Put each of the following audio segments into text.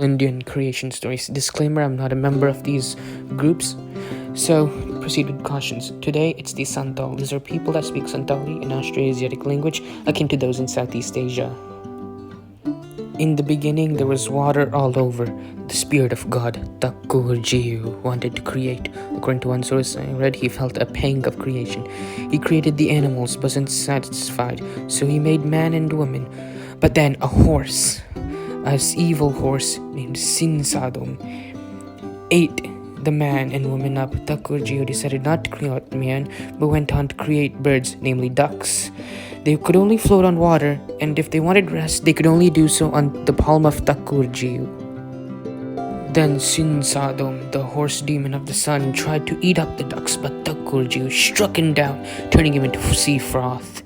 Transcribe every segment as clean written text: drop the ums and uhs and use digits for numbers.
Indian creation stories. Disclaimer, I'm not a member of these groups, so proceed with cautions. Today, it's the Santhal. These are people that speak Santhali, an Austroasiatic language akin to those in Southeast Asia. In the beginning, there was water all over. The spirit of God, Takurjiu, wanted to create. According to one source I read, he felt a pang of creation. He created the animals, but wasn't satisfied, so he made man and woman. But then a horse, an evil horse named Sinsadom, ate the man and woman up. Takurjiu decided not to create man, but went on to create birds, namely ducks. They could only float on water, and if they wanted rest, they could only do so on the palm of Takurjiu. Then Sinsadom, the horse demon of the sun, tried to eat up the ducks, but Takurjiu struck him down, turning him into sea froth.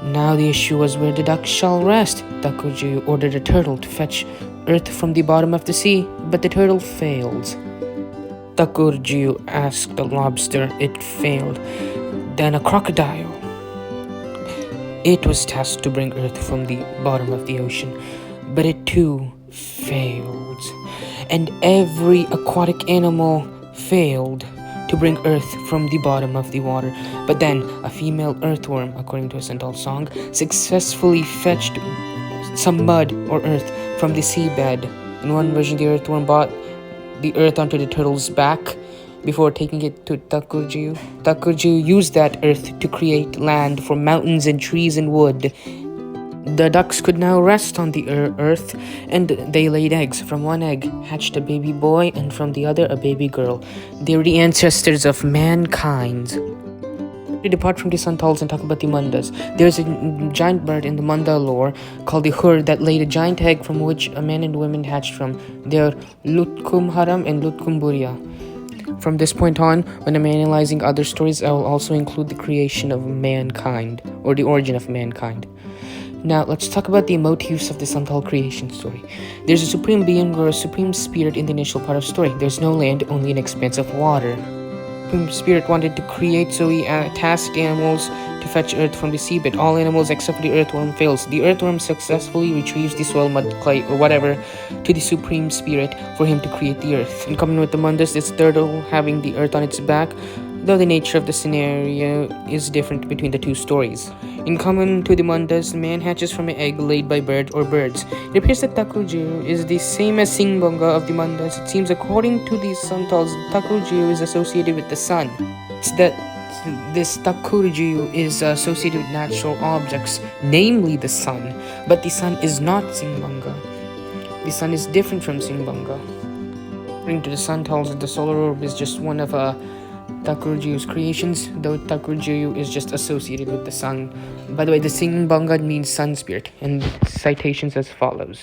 Now the issue was where the ducks shall rest. Takurjiu ordered a turtle to fetch earth from the bottom of the sea, but the turtle failed. Takurjiu asked a lobster, it failed. Then a crocodile. It was tasked to bring earth from the bottom of the ocean, but it too failed. And every aquatic animal failed to bring earth from the bottom of the water. But then a female earthworm, according to a Santhal song, successfully fetched some mud or earth from the seabed. In one version, the earthworm brought the earth onto the turtle's back before taking it to Takurjiu. Takurjiu used that earth to create land for mountains and trees and wood. The ducks could now rest on the earth, and they laid eggs. From one egg hatched a baby boy, and from the other a baby girl. They were the ancestors of mankind. To depart from the Santhals and talk about the Mundas. There's a giant bird in the Munda lore called the Hur that laid a giant egg from which a man and woman hatched from. They are Lutkum Haram and Lutkum Buria. From this point on, when I'm analyzing other stories, I will also include the creation of mankind, or the origin of mankind. Now, let's talk about the motifs of the Santhal creation story. There's a supreme being or a supreme spirit in the initial part of the story. There's no land, only an expanse of water. The supreme spirit wanted to create, so he tasked animals to fetch earth from the seabed. All animals except for the earthworm fails. The earthworm successfully retrieves the soil, mud, clay, or whatever to the supreme spirit for him to create the earth. In common with the Mundas, this turtle having the earth on its back, though the nature of the scenario is different between the two stories. In common to the Mundas, man hatches from an egg laid by bird or birds. It appears that Takurjiu is the same as Singbonga of the Mundas. It seems, according to these Santhals, Takurjiu is associated with the sun. It's that this Takurjiu is associated with natural objects, namely the sun. But the sun is not Singbonga. The sun is different from Singbonga. According to the Santhals, the solar orb is just one of Takurjiu's creations, though Takurjiu is just associated with the sun. By the way, the Singbonga means sun spirit, and citations as follows.